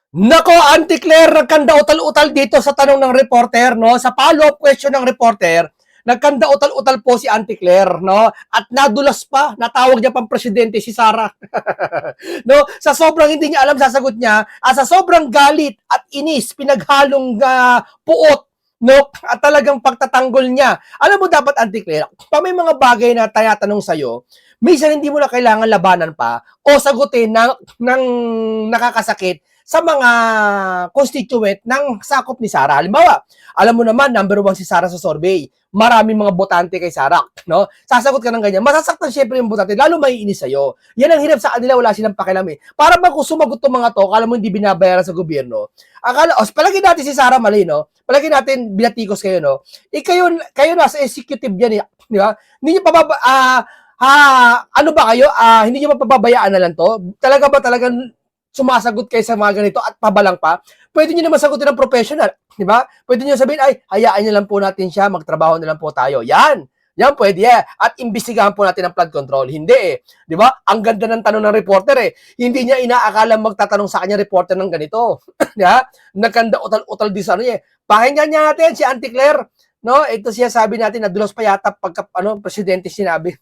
Nako, Auntie Claire, nagkanda utal-utal dito sa tanong ng reporter, no? Sa follow-up question ng reporter, nagkanda utal-utal po si Auntie Claire, no? At nadulas pa, natawag niya pang presidente si Sara. No? Sa sobrang hindi niya alam sasagot niya, sa sobrang galit at inis, pinaghalong puot, no? At talagang pagtatanggol niya. Alam mo dapat, Auntie Claire, pa may mga bagay na tinatanong sa'yo, minsan hindi mo na kailangan labanan pa o sagutin ng nakakasakit sa mga constituent ng sakop ni Sara. Halimbawa, alam mo naman, number 1 si Sara sa survey. Maraming mga botante kay Sara, no? Sasagot ka ng ganyan. Masasaktan syempre yung botante, lalo maiinis sa'yo. Yan ang hirap sa kanila, wala silang pakialam eh. Para bang kung sumagot tong mga to, akala mo hindi binabayaran sa gobyerno. Palagi natin si Sara mali, no? Palagi natin binatikos kayo, no? Kayo nasa executive yan, di ba? Hindi nyo ano ba kayo? Hindi nyo mapapabayaan na lang to? Talaga ba talagang sumasagot kayo sa mga ganito at pabalang pa, pwede nyo naman sagutin ng professional, di ba? Pwede nyo sabihin, ay, hayaan nyo lang po natin siya, magtrabaho na lang po tayo. Yan pwede eh. At imbestigahan po natin ang flood control. Hindi eh. Di ba? Ang ganda ng tanong ng reporter eh. Hindi niya inaakala magtatanong sa kanya reporter ng ganito. Di ba? Nagkanda utal-utal din sa ano eh. Pakinggan niya natin si Auntie Claire. No? Ito siya sabi natin, nadulas pa yata pagka presidente sinabi.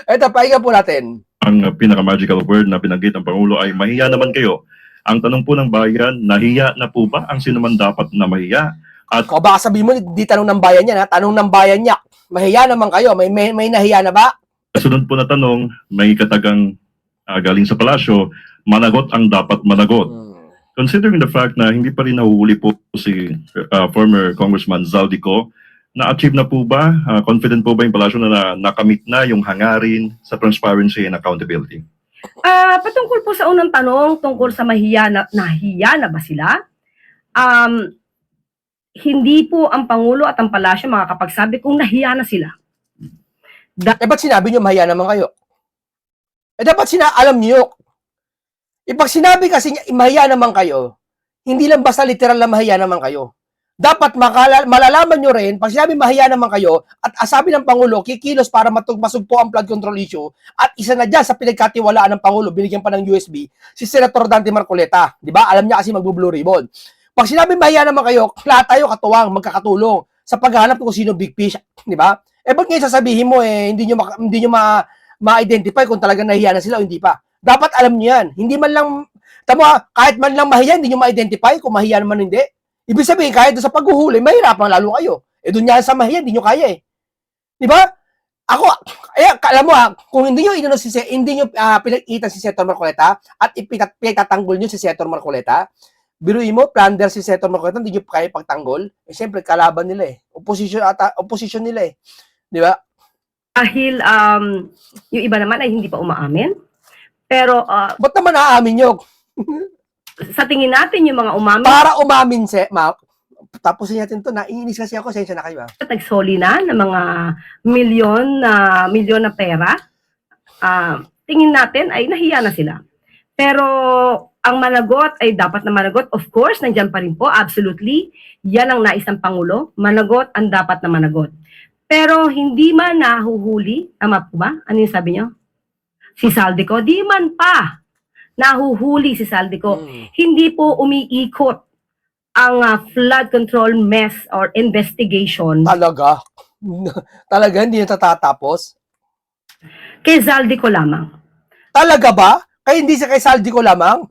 Ito, pakinggan po natin. Ang pinaka-magical word na binanggit ng Pangulo ay mahiya naman kayo. Ang tanong po ng bayan, nahiya na po ba ang sino man dapat na mahiya? At o baka sabihin mo, di tanong ng bayan niya, tanong ng bayan niya. Mahiya naman kayo, may nahiya na ba? sunod po na tanong, may katagang galing sa palasyo, managot ang dapat managot. Considering the fact na hindi pa rin nahuhuli po si former Congressman Zaldico, na-achieve na po ba, confident po ba yung palasyo na nakamit na yung hangarin sa transparency and accountability? Patungkol po sa unang tanong, tungkol sa nahiya na ba sila? Hindi po ang Pangulo at ang palasyo makakapagsabi kung nahiya na sila. Ba't sinabi nyo mahiya naman kayo? Dapat alam nyo. Pag sinabi kasi mahiya naman kayo, hindi lang basta literal na mahiya naman kayo. Dapat malalaman nyo rin, pag sinabi mahiya naman kayo, at sabi ng Pangulo, kikilos para masugpo ang flood control issue, at isa na dyan sa pinagkatiwalaan ng Pangulo, binigyan pa ng USB, si Senator Dante Marcoleta. Di ba? Alam niya kasi mag-blue ribbon. Pag sinabi mahiya naman kayo, lahat tayo katuwang, magkakatulong sa paghahanap kung sino big fish. Di ba? Ba't ngayon sasabihin mo, hindi nyo ma-identify kung talagang nahiya na sila o hindi pa. Dapat alam nyo yan. Hindi man lang, kahit man lang mahiya, hindi nyo ma-identify kung mahiya naman hindi. Ibig sabihin, kahit doon sa paghuhuli, mahirapan lalo kayo. Doon yan sa mahiya, hindi nyo kaya eh. Di ba? Alam mo kung hindi nyo pinag-itan si Senator Marcoleta at ipitatanggol nyo si Senator Marcoleta, biruin mo, plunder si Senator Marcoleta, hindi nyo kaya pagtanggol, siyempre, kalaban nila eh. Opposition nila eh. Di ba? Dahil yung iba naman ay hindi pa umaamin. Pero ba't naman aamin nyo? sa tingin natin yung mga umamin, Para umamin tapusin natin to, naiinis kasi ako, sensya na kayo. nagsoli na ng mga milyon na pera, tingin natin ay nahiya na sila. Pero ang managot ay dapat na managot. Of course, nandiyan pa rin po, absolutely. Yan ang nais ng Pangulo. Managot ang dapat na managot. Pero hindi man nahuhuli, tama po ba? Ano yung sabi nyo? Si Zaldico, di man pa nahuhuli si Zaldico. Hindi po umiikot ang flood control mess or investigation. Talaga? Talaga hindi natatapos? Kay Zaldico lamang. Talaga ba? Kaya hindi sa kay Zaldico lamang?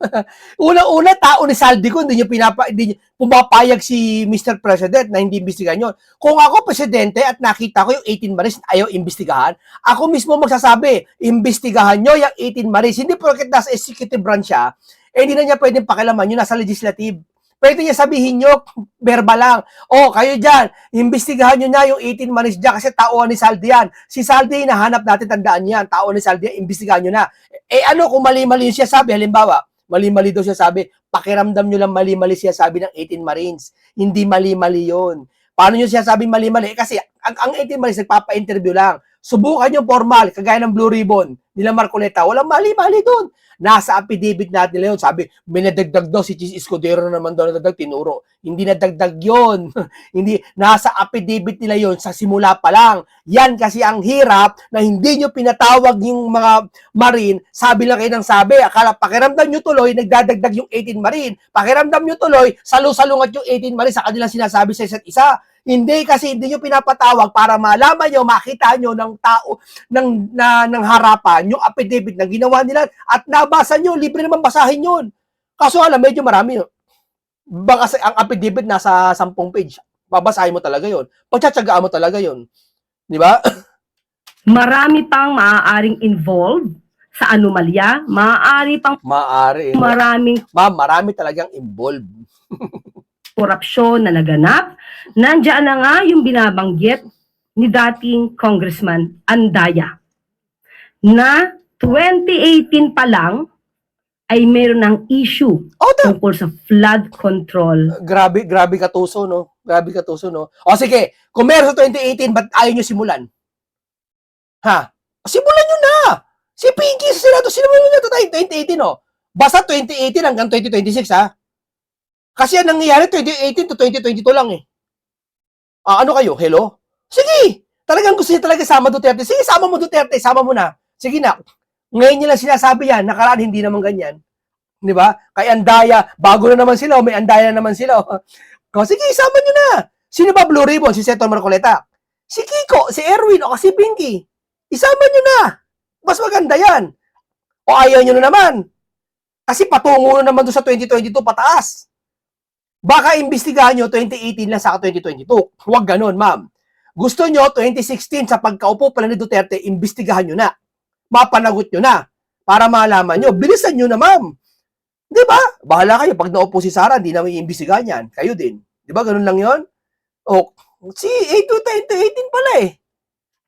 Una-una, tao ni Zaldico, hindi nyo pumapayag si Mr. President na hindi imbestigahan yun. Kung ako presidente at nakita ko yung 18 Maris ayaw imbestigahan, ako mismo magsasabi, imbestigahan nyo yung 18 Maris. Hindi porket nasa executive branch siya, hindi na niya pwedeng pakialaman yun, nasa legislative. Pwede niya sabihin nyo, verbal lang. Kayo dyan, imbestigahan nyo na yung 18 Maris dyan kasi tauhan ni Saldi yan. Si Saldi, hinahanap natin, tandaan yan. Tauhan ni Saldi, imbestigahan nyo na. Kung mali-mali siya sabi, halimbawa, mali-mali daw siya sabi, pakiramdam nyo lang mali-mali siya sabi ng 18 Marines. Hindi mali-mali yun. Paano nyo siya sabi mali-mali? Kasi ang 18 Marines nagpapa-interview lang. Subukan yung formal, kagaya ng Blue Ribbon nila Marcoleta. Walang mali-mali doon. Nasa affidavit natin nila yun. Sabi, may nadagdag daw si Chis Escudero naman daw nadagdag, tinuro. Hindi nadagdag yun. Hindi, nasa affidavit nila yun sa simula pa lang. Yan kasi ang hirap na hindi nyo pinatawag yung mga Marine, sabi lang kayo ng sabi. Akala, pakiramdam nyo tuloy, nagdadagdag yung 18 Marine. Pakiramdam nyo tuloy, salu-salungat yung 18 Marine sa kanilang sinasabi sa isa't isa. Hindi kasi hindi nyo pinapatawag para malaman nyo, makita nyo ng tao, ng harapan, yung affidavit na ginawa nila at nabasa nyo, libre naman basahin yun. Kaso alam, medyo marami yun. Baka ang affidavit nasa 10 page. Babasahin mo talaga yun. Pagtsatsagaan mo talaga yun. Di ba? Marami pang maaaring involved sa anomalya, maaari pang Maaari. maraming Ma'am, marami talagang involved. korupsyon na naganap. Nandiyan na nga yung binabanggit ni dating Congressman Andaya na 2018 pa lang ay meron ng issue tungkol sa flood control. Grabe katuso, no? Grabe katuso, no? O sige, kung meron sa 2018, ba't ayaw nyo simulan? Ha? Simulan nyo na! Si Pinky sa Senado, simulan nyo na tayo 2018, no? Basta 2018 hanggang 2026, ha? Kasi ang nangyayari 2018 to 2022 lang, eh. Ano kayo? Hello? Sige! Talagang gusto niya talaga sama Duterte. Sige, sama mo Duterte, sama mo na. Sige na. Ngayon niya lang sinasabi yan, nakaraan hindi naman ganyan. Di ba? Kay Andaya, bago na naman sila, may Andaya na naman sila. Sige, isama nyo na. Sino ba Blue Ribbon? Si Senator Marcoleta. Si Kiko, si Erwin, o si Pinky. Isama nyo na. Mas maganda yan. O ayaw nyo na naman. Kasi patungo na naman doon sa 2022 pataas. Baka imbestigahan nyo 2018 lang sa 2022. Huwag ganun, ma'am. Gusto nyo 2016 sa pagkaupo pala ni Duterte, imbestigahan nyo na. Mapanagot nyo na. Para malaman nyo. Bilisan nyo na, ma'am. Di ba? Bahala kayo. Pag naupo si Sara, hindi namin iimbestigahan yan. Kayo din. Di ba? Ganun lang yon. O, si 2018 pala eh.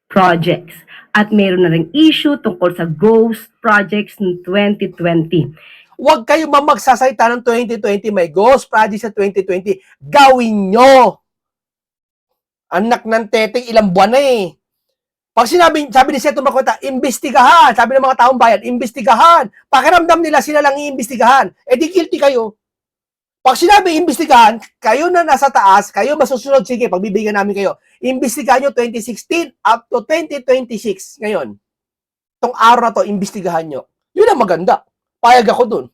Projects. At meron na rin issue tungkol sa ghost projects ng 2020. Huwag kayo mamagsasalita ng 2020. May ghost project sa 2020. Gawin nyo. Anak ng teteng, ilang buwan na eh. Pag sabi ni Senator Marcoleta, imbestigahan. Sabi ng mga taong bayan, imbestigahan. Pakiramdam nila, sila lang iimbestigahan. Eh di guilty kayo. Pag sinabi imbestigahan, kayo na nasa taas, kayo masusunod, sige, pagbibigyan namin kayo. Imbestigahan nyo 2016 up to 2026. Ngayon, itong araw na to, imbestigahan nyo. Yun ang maganda. Payag ako dun.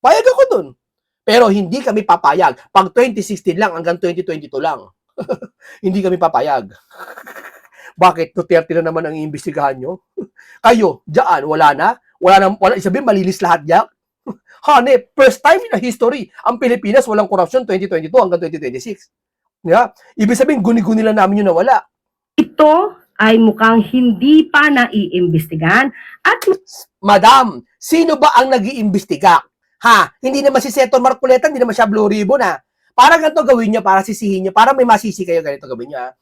Payag ako dun. Pero hindi kami papayag. Pag 2016 lang hanggang 2022 lang. Hindi kami papayag. Bakit? Duterte na naman ang iimbestigahan nyo? Kayo, dyan, wala na? Wala, isabihin, malinis lahat dyan? Hane, first time in history, ang Pilipinas walang korupsyon 2022 hanggang 2026. Yeah? Ibig sabihin, guni-guni lang namin yung nawala. Ito ay mukhang hindi pa naiimbestigahan at Madam, sino ba ang nag-iimbestiga? Ha? Hindi naman si Senator Marcoleta, hindi naman siya Blue Ribbon, ha? Para ganito gawin nyo, para sisihin nyo, para may masisi kayo, ganito gawin nyo, ha?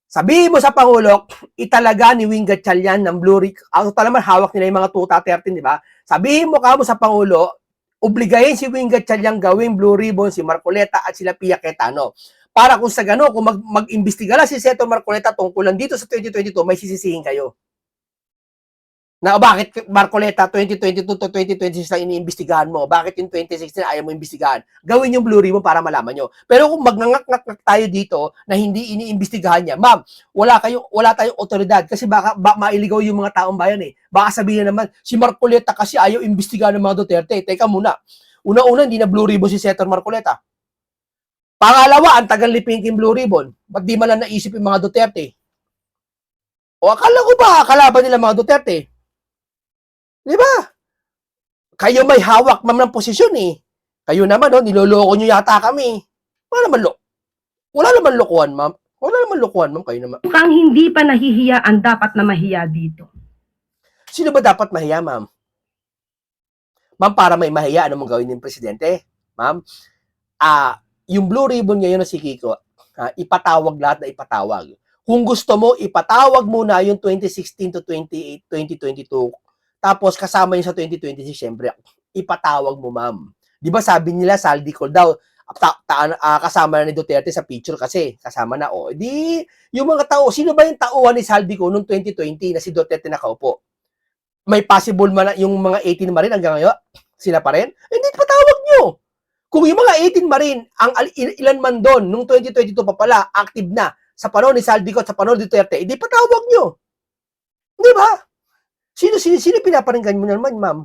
Sabihin mo sa Pangulo, italaga ni Wing Gatchalian ng Blue Ribbon. Ang talaman hawak nila yung mga tuta 13, di ba? Sabihin mo mo sa Pangulo, obligahin si Wing Gatchalian gawing Blue Ribbon, si Marcoleta at sila Pia Cayetano. Para kung sa gano'n, kung mag-imbestiga lang si Senator Marcoleta tungkol dito sa 2022, may sisisihin kayo. Na bakit Marcoleta 2022 to 2026 lang iniimbestigahan mo? Bakit yung 2016 ayaw mo imbestigahan? Gawin yung Blue Ribbon para malaman nyo. Pero kung magnangak-ngak tayo dito na hindi iniimbestigahan niya, ma'am, wala tayong otoridad kasi baka mailigaw yung mga taong bayan eh. Baka sabihin naman, si Marcoleta kasi ayaw imbestigahan ng mga Duterte. Teka muna. Una-una, hindi na Blue Ribbon si Senator Marcoleta. Pangalawa, ang tagal ni Pinky Blue Ribbon. Ba't di man lang naisip yung mga Duterte? O akala ko ba, kalaban nila mga Duterte? Di ba? Kayo may hawak ma'am ng posisyon eh. Kayo naman, niloloko nyo yata kami. Wala naman lokohan, ma'am. Wala naman lokohan, ma'am. Kayo naman. mukhang hindi pa nahihiya ang dapat na mahiya dito. Sino ba dapat mahiya, ma'am? Ma'am, para may mahiya, ano mong gawin ng presidente? Ma'am, yung Blue Ribbon ngayon na si Kiko, ipatawag lahat na ipatawag. Kung gusto mo, ipatawag muna yung 2016 to 2022. Tapos kasama yun sa 2026, syempre, ipatawag mo, ma'am. Di ba sabi nila, Saldi Call daw, kasama na ni Duterte sa picture kasi kasama na di yung mga tao, sino ba yung tauhan ni Saldico noong 2020 na si Duterte nakaupo? May possible man yung mga 18 Marine hanggang ngayon, sila pa rin? Hindi patawag nyo. Kung yung mga 18 Marine, ang ilan man doon, nung 2022 pa pala, active na sa panahon ni Saldico at sa panahon ni Duterte, hindi patawag nyo. Di ba? Sino pinaparinggan mo naman, ma'am?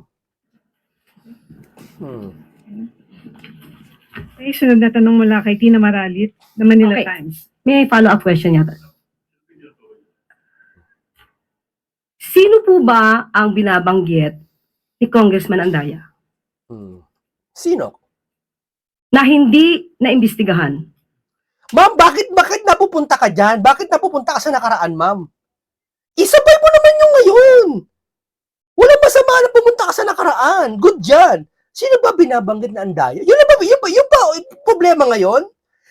Ay, sunod na tanong mula kay Tina Maralit, na Manila Okay. Times. May follow-up question yata. Sino po ba ang binabanggit ni Congressman Andaya Sino? na hindi naimbestigahan? Ma'am, bakit napupunta ka dyan? Bakit napupunta ka sa nakaraan, ma'am? Isabay mo naman yung ngayon. Walang masama na pumunta ka sa nakaraan. Good dyan. Sino ba binabanggit na Andaya? Yun ba problema ngayon?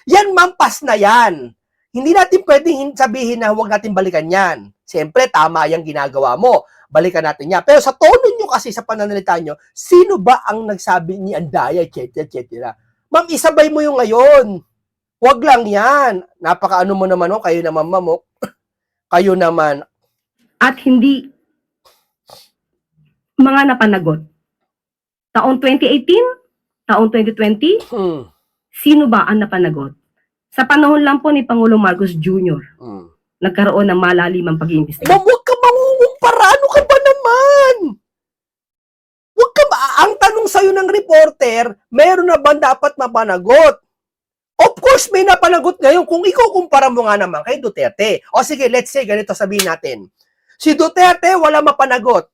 Yan, ma'am, pas na yan. Hindi natin pwedeng sabihin na huwag natin balikan yan. Siyempre, tama yung ginagawa mo. Balikan natin yan. Pero sa tono nyo kasi, sa pananalita nyo, sino ba ang nagsabi ni Andaya, etc., etc.? Ma'am, isabay mo yung ngayon. Huwag lang yan. Napakaano mo naman, kayo naman, ma'am, kayo naman. At hindi mga napanagot. Taong 2018, taong 2020, sino ba ang napanagot? Sa panahon lang po ni Pangulong Marcos Jr., nagkaroon ng malalimang pag-iimbestiga. Ma'am, huwag ka mangungumpara. Ano ka ba naman? Huwag ka ba? Ang tanong sa'yo ng reporter, meron na ba dapat mapanagot? Of course, may napanagot ngayon kung ikaw kumpara mo nga naman kay Duterte. O sige, let's say, ganito sabihin natin. Si Duterte, wala mapanagot.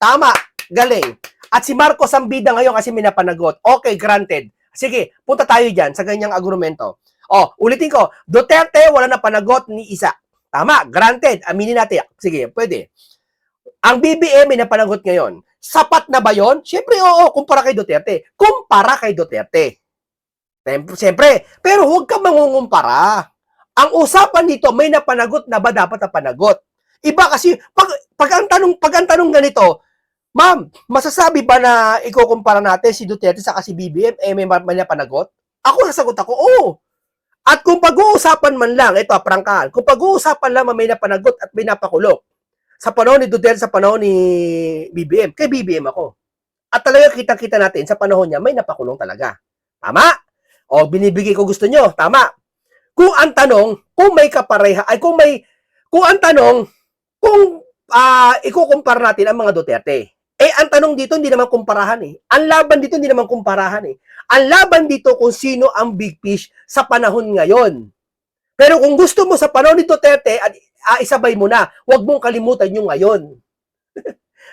Tama, galing. At si Marcos ang bida ngayon kasi may napanagot. Okay, granted. Sige, punta tayo dyan sa ganyang argumento. Ulitin ko, Duterte, wala napanagot ni isa. Tama, granted. Aminin natin. Sige, pwede. Ang BBM may napanagot ngayon. Sapat na ba yon? Siyempre, oo, kumpara kay Duterte. Kumpara kay Duterte. Siyempre, pero huwag ka mangungumpara. Ang usapan dito, may napanagot na ba dapat napanagot? Iba kasi, pag ang tanong ganito, ma'am, masasabi ba na ikukumpara natin si Duterte sa si BBM, may napanagot? Ako nasagot ako, oo. At kung pag-uusapan man lang, ito, prangkahan, kung pag-uusapan lang may napanagot at may napakulong, sa panahon ni Duterte, sa panahon ni BBM, kay BBM ako. At talaga kitang-kita natin, sa panahon niya, may napakulong talaga. Tama? Binibigay ko gusto nyo. Tama. Kung ang tanong, kung may kapareha, kung ang tanong, kung ikukumpara natin ang mga Duterte. Ang tanong dito, hindi naman kumparahan Ang laban dito, hindi naman kumparahan Ang laban dito kung sino ang big fish sa panahon ngayon. Pero kung gusto mo sa panahon ni Duterte, isabay mo na, huwag mong kalimutan yung ngayon.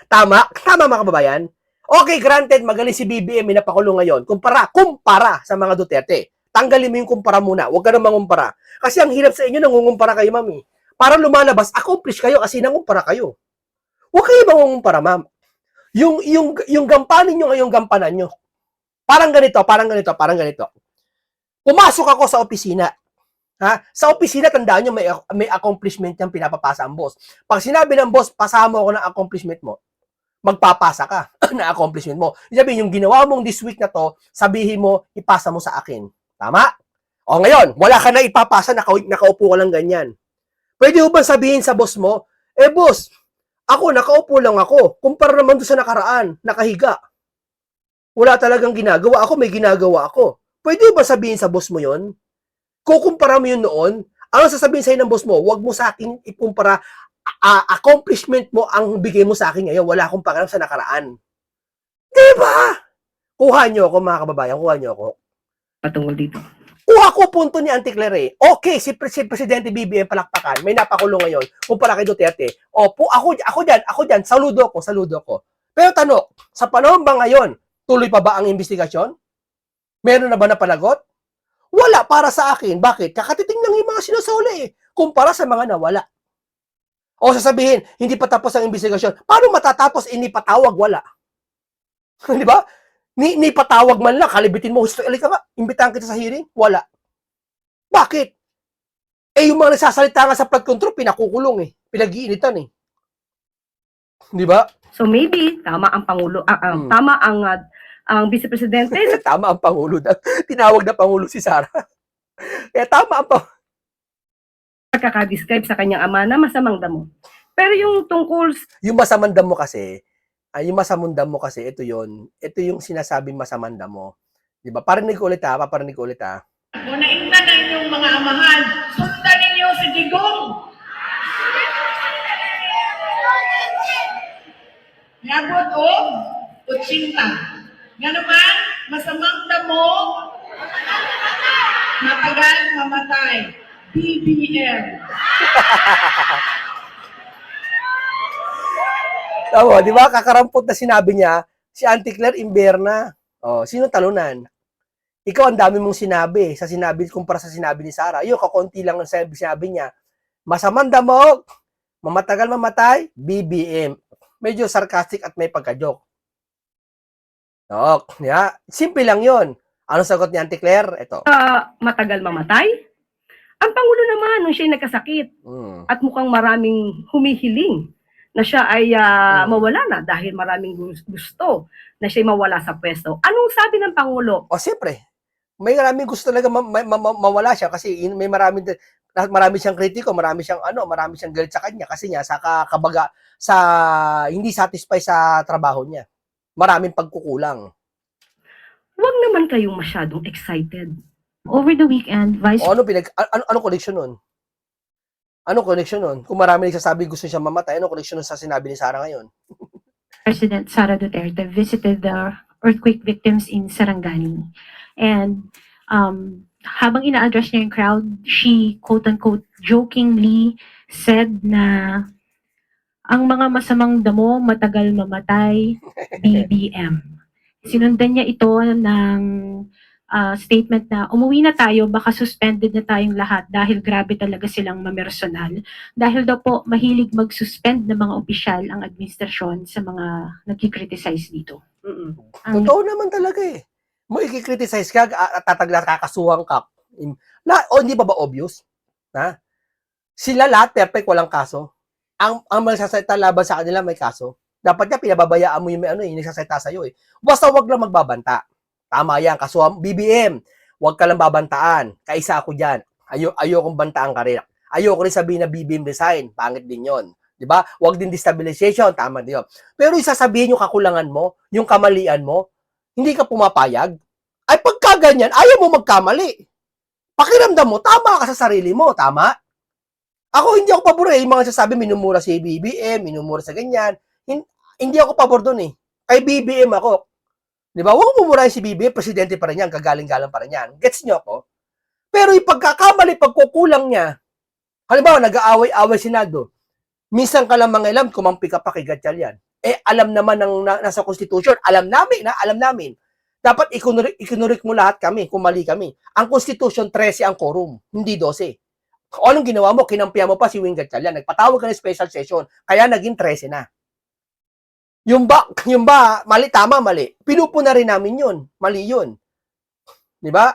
Tama? Tama mga kababayan? Okay, granted, magaling si BBM, may napakulong ngayon. Kumpara sa mga Duterte. Tanggalin mo yung kumpara muna. Huwag ka na mangumpara. Kasi ang hirap sa inyo, nangungumpara kayo, mami. Para lumalabas, accomplish kayo kasi nangumpara kayo. Huwag kayo mangungumpara, ma'am. Yung gampanin nyo ngayong gampanan nyo. Parang ganito. Pumasok ako sa opisina. Sa opisina, tandaan nyo, may accomplishment yung pinapapasa ang boss. Pag sinabi ng boss, pasahan mo ako ng accomplishment mo, magpapasa ka na accomplishment mo. Sabihin, yung ginawa mong this week na to, sabihin mo, ipasa mo sa akin. Tama? Ngayon, wala ka na ipapasa, nakaupo ka lang ganyan. Pwede mo ba sabihin sa boss mo, boss, ako, nakaupo lang ako. Kumpara naman doon sa nakaraan, nakahiga. Wala talagang ginagawa ako, may ginagawa ako. Pwede mo ba sabihin sa boss mo yon? Kukumpara mo yun noon, ano sasabihin sa'yo ng boss mo, wag mo sa akin ikumpara, accomplishment mo ang bigay mo sa akin ngayon, wala akong pakialam sa nakaraan. Diba? Kuha nyo ako, mga kababayan, kuha nyo ako. Patungkol dito. Kuha ko punto ni Auntie Claire. Okay, si Presidente BBM palakpakan, may napakulong ngayon, kumpara kay Duterte. Ako dyan, saludo ko. Pero tanong, sa panahon ba ngayon, tuloy pa ba ang investigasyon? Meron na ba napanagot? Wala para sa akin. Bakit? Kakatiting lang yung mga sinusuli kumpara sa mga nawala. O sasabihin, hindi pa tapos ang investigasyon. Paano matatapos? Hindi patawag, wala. Di ba? Ni patawag man lang, kalibitin mo, gusto ka nga, imbitahan kita sa hearing, wala. Bakit? Yung mga nagsasalita nga sa flood control, pinakukulong pinag-iinitan Di ba? So maybe, tama ang Pangulo, tama ang ang Vice Presidente, Tama ang Pangulo. Tinawag na Pangulo si Sara. Kaya tama ang Pangulo. nagkaka-describe sa kanyang ama na masamang damo. Pero yung tungkol Yung masamang damo kasi, yung masamang damo kasi, ito yun. Ito yung sinasabing masamang damo. Diba? Parinig ko ulit ha, paparinig ko ulit ha. Kung naingnan na inyong mga amahan, sundan ninyo si Digong. Nabot o 80. Nga naman, masamang damo, matagal mamatay. BBM. Tama, di ba? Kakarampot na sinabi niya, si Auntie Claire Imberna. Oh, sino talunan? Ikaw ang dami mong sinabi sa sinabi kumpara sa sinabi ni Sara. Yung kakonti lang ang sinabi niya. Masamang damo, mamatagal mamatay, BBM. Medyo sarcastic at may pagka-joke. Yeah. Simple lang yon. Anong sagot ni Auntie Claire? Ito. matagal mamatay, ang Pangulo naman, nung siya'y nagkasakit at mukhang maraming humihiling na siya ay mawala na dahil maraming gusto na siya'y mawala sa pwesto. Anong sabi ng Pangulo? O, siyempre. May maraming gusto talaga mawala siya kasi may marami siyang kritiko, marami siyang galit sa kanya kasi niya sa kabaga sa hindi satisfied sa trabaho niya. Maraming pagkukulang. Huwag naman kayong masyadong excited. Over the weekend, Vice Ano connection nun? Ano connection nun? Kung marami nagsasabi gusto siya mamatay, ano connection nun sa sinabi ni Sara ngayon? President Sara Duterte visited the earthquake victims in Sarangani. And habang ina-address niya yung crowd, she quote-unquote jokingly said na ang mga masamang damo matagal mamatay, BBM. Sinundan niya ito ng statement na umuwi na tayo, baka suspended na tayong lahat dahil grabe talaga silang mamersonal. Dahil daw po mahilig mag-suspend ng mga opisyal ang administrasyon sa mga nagkikriticize dito. Totoo naman talaga eh. Mo i-criticize ka at kakasuhan ka. Hindi ba obvious? Ha? Sila lahat perfect, walang kaso. Ang magsasalita laban sa kanila may kaso. Dapat niya pinababayaan mo yung yung nagsasalita sa iyo eh. Basta wag lang magbabanta. Tama yan, kasuhan BBM. Wag ka lang babantaan. Kaisa ako diyan. Ayokong bantaan ka rin. Ayoko rin sabihin na BBM resign. Pangit din 'yon. 'Di ba? Wag din destabilization, tama din 'yon. Pero isasabihin yung kakulangan mo, yung kamalian mo, hindi ka pumapayag. Ay pagka ganyan, ayaw mo magkamali. Pakiramdam mo, tama ka sa sarili mo, tama? Ako hindi ako pabor yung mga sasabi minumura si BBM, minumura sa ganyan. Hindi ako pabor doon eh. Kay BBM ako. 'Di ba? Huwag mo mumurahin si BBM, presidente pa rin yan, kagaling-galang pa rin yan. Gets niyo ako? Pero yung pagkakamali, pagkukulang niya, halimbawa, nag-aaway-aaway si Naldo, minsan ka lang mangailam, kumampi ka pa kay Gatchal yan. Alam naman ng nasa Constitution, alam namin. Dapat ikinurik mo lahat kami, kung mali kami. Ang Constitution, 13 ang quorum, hindi 12. Kung anong ginawa mo, kinampihan mo pa si Wing Gatchal yan. Nagpatawag ka ng special session, kaya naging 13 na. Yung ba, mali, tama, mali. Pinupuna rin namin yun. Mali yun. Di ba?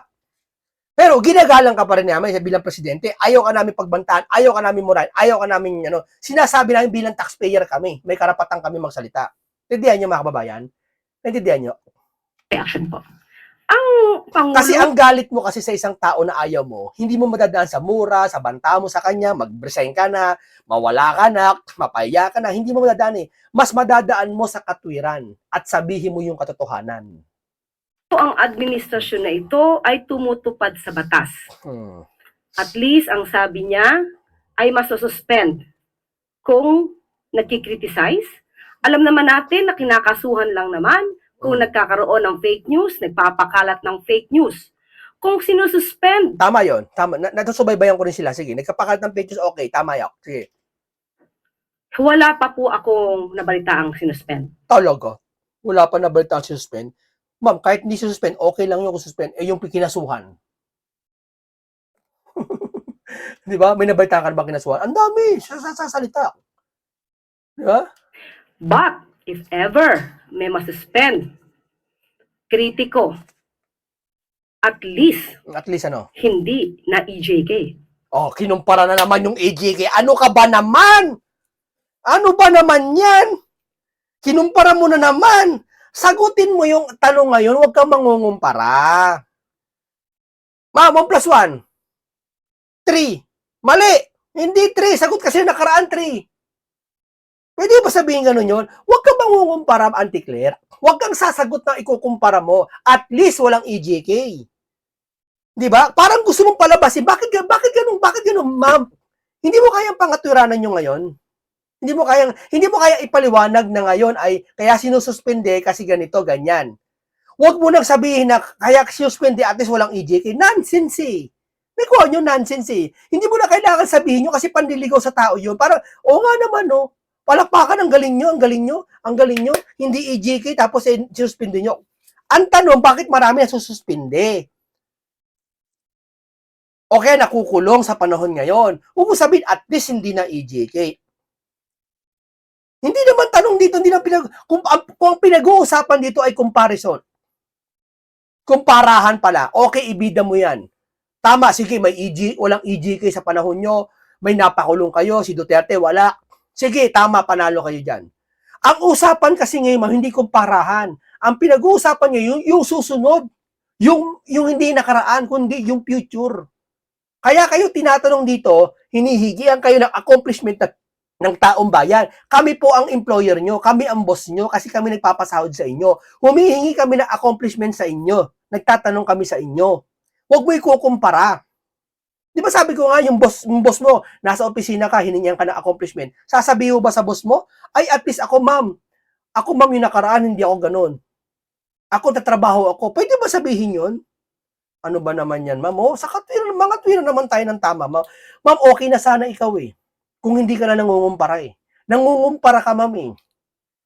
Pero ginagalang ka pa rin namin bilang presidente. Ayaw ka namin pagbantaan, ayaw ka namin moral, ayaw ka namin, sinasabi namin bilang taxpayer kami. May karapatan kami magsalita. Naintindihan nyo mga kababayan? Naintindihan nyo? Reaction po. Ang Pangulo, Kasi ang galit mo kasi sa isang tao na ayaw mo, hindi mo madadaan sa mura, sa banta mo sa kanya, mag-resign ka na, mawala ka na, mapaya ka na, hindi mo madadaan eh. Mas madadaan mo sa katwiran at sabihin mo yung katotohanan. ang administrasyon na ito ay tumutupad sa batas. At least, ang sabi niya ay masususpend kung nagkikriticize. Alam naman natin na kinakasuhan lang naman kung nagkakaroon ng fake news, nagpapakalat ng fake news. Kung sinususpend, Tama yon, tama. Natusubaybayan ko rin sila. Sige, nagkapakalat ng pages, okay, tama yun. Sige. wala pa po akong nabalitaang sinuspend. Talaga. Wala pa na balita ang suspend. Ma'am, kahit hindi suspend, okay lang yung suspend. Yung kinasuhan. Di ba? May nabalita ka na ba kinasuhan? Ang dami. Sasalita. Di ba? But, if ever may masuspend, kritiko, at least, At least ano? hindi na EJK. Oh, kinumpara na naman yung AJK. Ano ka ba naman? Ano ba naman yan? Kinumpara mo na naman Sagutin mo yung tanong ngayon, huwag kang mangungumpara. Ma'am, 1 plus 1. 3. Mali. Hindi 3. Sagot kasi nakaraan 3. Pwede ba sabihin ganun yun? Huwag kang mangungumpara, Auntie Claire. Huwag kang sasagot na ikukumpara mo. At least walang EJK. Di ba? Parang gusto mong palabasin. Bakit ganun, ma'am? Hindi mo kayang pangatwiranan nyo ngayon? Hindi mo kayang ipaliwanag na ngayon ay kaya sinususpende kasi ganito, ganyan. Huwag mo nang sabihin na kaya sinususpende at least walang EJK. Nonsense eh. Nakuha nyo nonsense eh. Hindi mo na kailangan sabihin nyo kasi pandiligaw sa tao yun. Parang, oo nga naman no. Palakpakan, ang galing nyo. Hindi EJK tapos sinuspende nyo. Ang tanong, bakit marami na sususpende? Okay, nakukulong sa panahon ngayon. Huwag mo sabihin, at least hindi na EJK. Hindi naman tanong dito, kung ang pinag-uusapan dito ay comparison. Kumparahan pala. Okay, ibida mo yan. Tama, sige, walang EJK sa panahon nyo. May napakulong kayo, si Duterte, wala. Sige, tama, panalo kayo dyan. Ang usapan kasi ngayon, hindi kumparahan. Ang pinag-uusapan ngayon, yung susunod. Yung hindi nakaraan, kundi yung future. Kaya kayo tinatanong dito, hinihigian kayo ng accomplishment ng taong bayan. Kami po ang employer nyo, kami ang boss nyo, kasi kami nagpapasahod sa inyo. Humihingi kami ng accomplishment sa inyo. Nagtatanong kami sa inyo. Huwag mo ikukumpara. Di ba sabi ko nga, yung boss mo, nasa opisina ka, hiningihan ka ng accomplishment. Sasabihin mo ba sa boss mo? Ay, at least ako, ma'am. Ako, ma'am, yung nakaraan, hindi ako ganun. Ako, tatrabaho ako. Pwede ba sabihin yun? Ano ba naman yan, ma'am? Oh, sa mga tuwira naman tayo ng tama, ma'am. Ma'am, okay na sana ikaw eh. Kung hindi ka na nangungumpara eh. Nangungumpara ka, ma'am eh.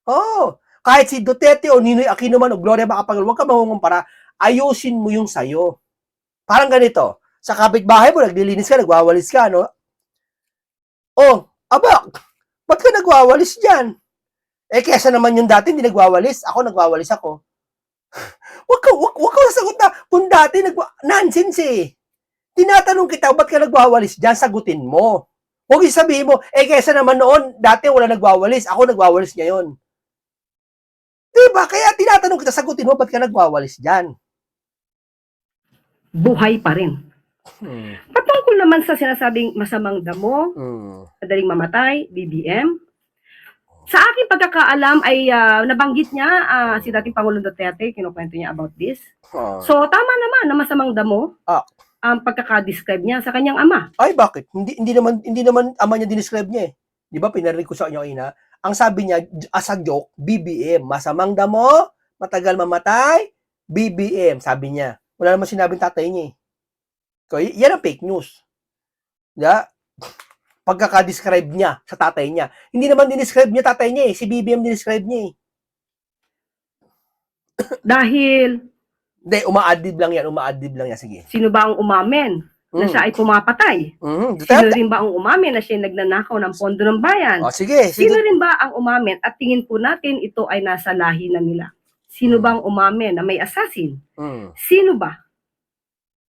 Oh, kahit si Duterte o Ninoy Aquino man o Gloria Macapagal, huwag ka mangungumpara. Ayusin mo yung sayo. Parang ganito. Sa kapitbahay mo, naglilinis ka, nagwawalis ka, no? Oh, ba't ka nagwawalis dyan? Eh, kesa naman yung dati, hindi nagwawalis. Ako, nagwawalis ako. Wag ka sagot na kung dati nonsense eh. Tinatanong kita, ba't ka nagwawalis dyan? Sagutin mo. Huwag yung sabihin mo, eh kesa naman noon, dati wala nagwawalis, ako nagwawalis ngayon. Diba? Kaya tinatanong kita, sagutin mo, ba't ka nagwawalis dyan? Buhay pa rin. Patungkol naman sa sinasabing masamang damo, madaling mamatay, BBM, sa aking pagkakaalam ay nabanggit niya si dating Pangulong Duterte, kinukwento niya about this. So tama naman na masamang damo ang pagkaka-describe niya sa kanyang ama. Ay, bakit? Hindi naman ama niya dinescribe niya eh. Di ba, pinarinig ko sa inyo ina. Ang sabi niya, as a joke, BBM. Masamang damo, matagal mamatay, BBM, sabi niya. Wala naman sinabing tatay niya eh. So, yan ang fake news. Yeah? Pagkaka-describe niya sa tatay niya. Hindi naman dinescribe niya tatay niya eh. Si BBM dinescribe niya eh. Dahil Hindi, umaadlib lang yan. Sige. sino ba ang umamin na siya ay pumapatay? Sino Duterte. rin ba ang umamin na siya ay nagnanakaw ng pondo ng bayan? Oh, sige. Sino rin ba ang umamin? At tingin po natin ito ay nasa lahi na nila. Sino ba ang umamin na may assassin? Sino ba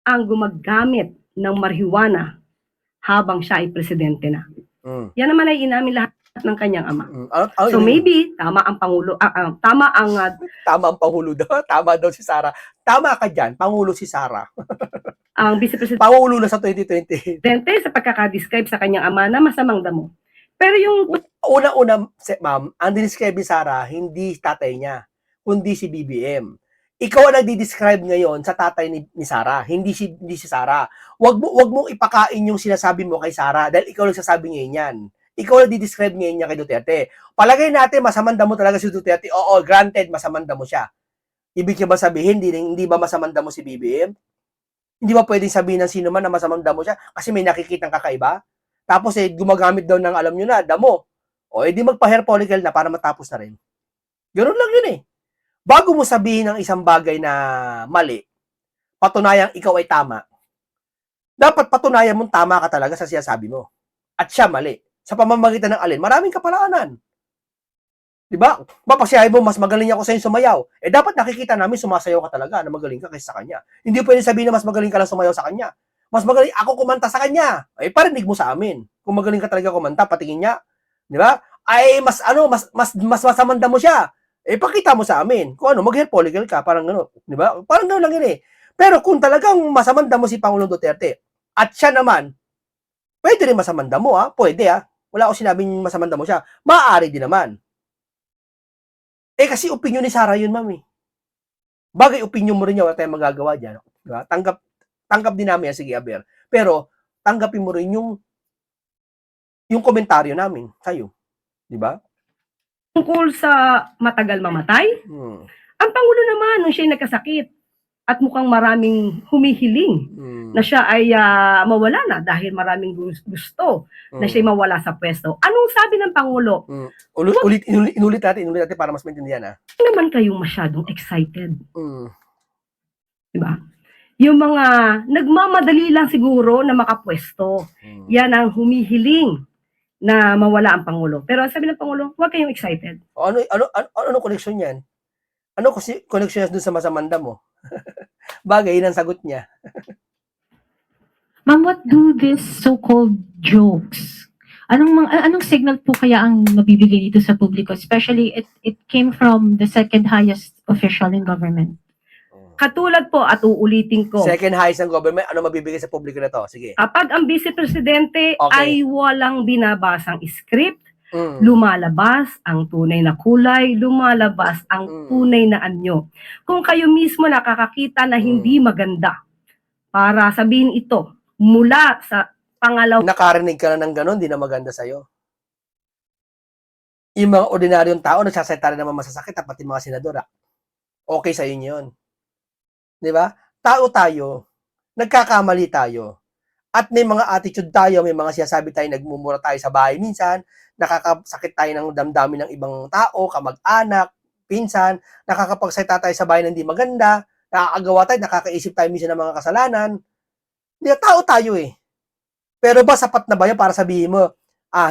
ang gumagamit ng marijuana habang siya ay presidente na? Yan naman ay inamin lahat ng kanyang ama. So maybe tama ang pangulo, tama ang Tama ang Pangulo daw. Tama daw si Sara. Tama ka dyan. Pangulo si Sara. ang vice president Pangulo na sa 2020. sa pagkaka-describe sa kanyang ama na masamang damo. Pero yung Una-una, ma'am, ang dinescribe ni Sara, hindi tatay niya, kundi si BBM. Ikaw ang nagdi-describe ngayon sa tatay ni Sara, hindi si Sara. Wag mong ipakain yung sinasabi mo kay Sara dahil ikaw nagsasabi ngayon yan. Ikaw ang nagdi-describe ngayon niya kay Duterte. Palagay natin, masamang damo talaga si Duterte. Oo, granted, masamang damo siya. Ibig ba sabihin, hindi ba masamang damo si BBM? Hindi ba pwedeng sabihin ng sino man na masamang damo siya kasi may nakikitang kakaiba? Tapos gumagamit daw ng alam nyo na, damo. O edi magpa-hair follicle na para matapos na rin. Ganoon lang yun eh. Bago mo sabihin ng isang bagay na mali, patunayang ikaw ay tama, dapat patunayan mong tama ka talaga sa sinasabi mo. At siya mali. Sa pamamagitan ng alin, maraming kapalaanan. Diba? Mapagsiyahin mo, mas magaling ako sa inyo sumayaw. Eh dapat nakikita namin sumasayaw ka talaga na magaling ka kaysa sa kanya. Hindi pwede sabihin na mas magaling ka lang sumayaw sa kanya. Mas magaling ako kumanta sa kanya. Eh parinig mo sa amin. Kung magaling ka talaga kumanta, patingin niya. Di ba? Ay mas masamanda mo siya. pakita mo sa amin. Kung ano, mag-help legal ka, parang gano'n. Di ba? Parang gano'n lang yun eh. Pero kung talagang masamanda mo si Pangulong Duterte, at siya naman, pwede rin masamanda mo, pwede, wala akong sinabing masamanda mo siya. Maaari din naman. Kasi opinion ni Sara yun, ma'am. Bagay, opinion mo rin yan, wala tayong magagawa dyan. Diba? Tanggap din namin yan, sige, Aber. Pero, tanggapin mo rin yung komentaryo namin sa'yo. Diba? Tungkol sa matagal mamatay, ang Pangulo naman, nung siya'y nagkasakit at mukhang maraming humihiling na siya ay mawala na dahil maraming gusto na siya'y mawala sa pwesto. Anong sabi ng Pangulo? Inulit natin para mas maintindihan. Hindi naman kayong masyadong excited. Diba? Yung mga nagmamadali lang siguro na makapwesto. Yan ang humihiling na mawala ang Pangulo. Pero ang sabi ng Pangulo, huwag kayong excited. Ano connection yan? Ano connection yan dun sa masamanda mo? Bagay, yun ang sagot niya. Ma'am, what do these so-called jokes? Anong signal po kaya ang mabibigay dito sa publiko? Especially, it came from the second highest official in government. Katulad po at uulitin ko. Second highest ng government, ano mabibigay sa publiko na to? Sige. Kapag ang Vice Presidente ay walang binabasang script, lumalabas ang tunay na kulay, lumalabas ang tunay na anyo. Kung kayo mismo nakakakita na hindi maganda, para sabihin ito, mula sa pangalaw. Nakarinig ka na ng ganon, di na maganda sa'yo. Yung mga ordinaryong tao, nagsasalita rin naman masasakit, pati mga senadora. Okay sa'yo yun. Di ba? Tao tayo, nagkakamali tayo, at may mga attitude tayo, may mga sinasabi tayo, nagmumura tayo sa bahay minsan, nakakasakit tayo ng damdamin ng ibang tao, kamag-anak, pinsan, nakakapagsalita tayo sa bahay na hindi maganda, nakakagawa tayo, nakakaisip tayo minsan ng mga kasalanan. Hindi, tao tayo eh. Pero ba sapat na ba yun para sabihin mo,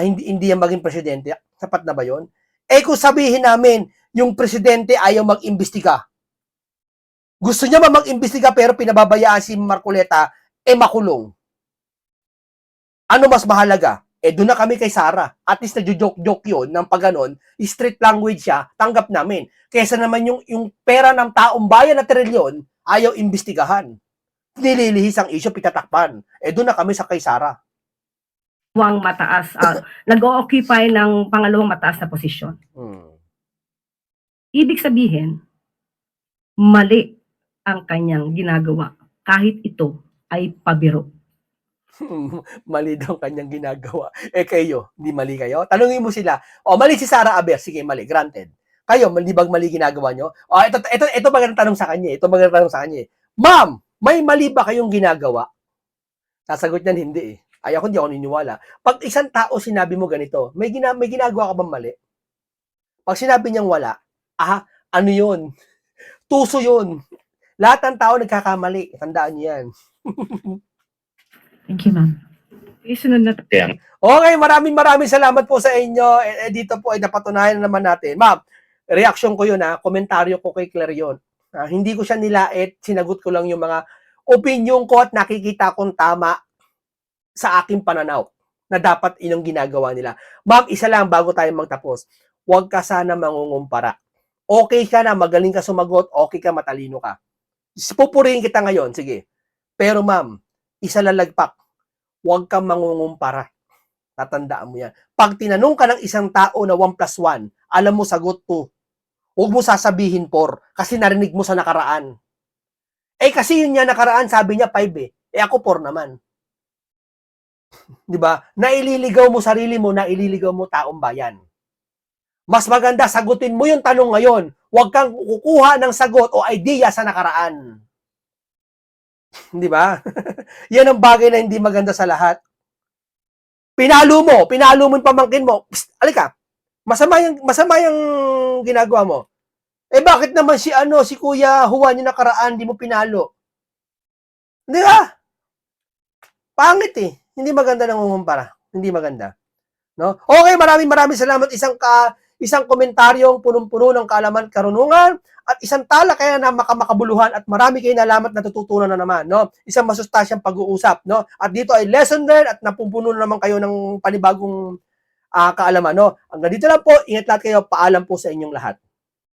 hindi yan maging presidente? Sapat na ba yun? Kung sabihin namin, yung presidente ayaw mag-imbestiga, gusto niya mag-imbestiga pero pinababayaan si Marcoleta, makulong. Ano mas mahalaga? Doon na kami kay Sara. At least nagjo-joke-joke yun ng pagganon, street language siya, tanggap namin. Kesa naman yung pera ng taong bayan na trilyon, ayaw imbestigahan. Nililihis ang issue, pitatakpan. Doon na kami sa kay Sara. Mataas, nag-o-occupy ng pangalawang mataas na posisyon. Ibig sabihin, mali ang kanyang ginagawa kahit ito ay pabiro. Mali daw kanyang ginagawa. Kayo, hindi mali kayo? Tanungin mo sila, mali si Sara Aber, sige, mali, granted. Kayo, di ba mali ginagawa nyo? Ito magandang tanong sa kanya. Ma'am, may mali ba kayong ginagawa? Sasagot niyan, hindi eh. Hindi ako niniwala. Pag isang tao sinabi mo ganito, may ginagawa ka bang mali? Pag sinabi niyang wala, ano yun? Tuso yun. Lahat ng tao nagkakamali. Tandaan niyo yan. Thank you, ma'am. Isunod na Okay, maraming salamat po sa inyo. Dito po ay napatunayan naman natin. Ma'am, reaction ko yun komentaryo ko kay Claire yun. Hindi ko siya nilait, sinagot ko lang yung mga opinion ko at nakikita kong tama sa aking pananaw na dapat inong ginagawa nila. Ma'am, isa lang bago tayo magtapos. Huwag ka sana mangungumpara. Okay ka na, magaling ka sumagot, okay ka, matalino ka. Pupurihin kita ngayon, sige. Pero ma'am, isa lalagpak, huwag kang mangungumpara. Tatandaan mo yan. Pag tinanong ka ng isang tao na 1 plus 1, alam mo sagot 2. Huwag mo sasabihin 4 kasi narinig mo sa nakaraan. Kasi yun niya nakaraan, sabi niya 5 ako 4 naman. 'Di ba? Naililigaw mo sarili mo, naililigaw mo taong bayan. Mas maganda sagutin mo yung tanong ngayon. Huwag kang kukuha ng sagot o idea sa nakaraan. 'Di ba? Yan ang bagay na hindi maganda sa lahat. Pinalo mo yung pamangkin mo. Psst, alika. Masama yung ginagawa mo. Bakit naman si Kuya Juan yung nakaraan, di mo pinalo? Hindi ba? Pangit eh. Hindi maganda nangungumpara. Hindi maganda. No? Okay, maraming salamat. Isang komentaryong punong-puno ng kaalaman, karunungan, at isang talakaya na makabuluhan at marami kayong nalaman at natututunan na naman, no? Isang masustansyang pag-uusap, no? At dito ay lesson learned at napupuno na naman kayo ng panibagong kaalaman, no? Hanggang dito lang po, ingat lahat kayo, paalam po sa inyong lahat.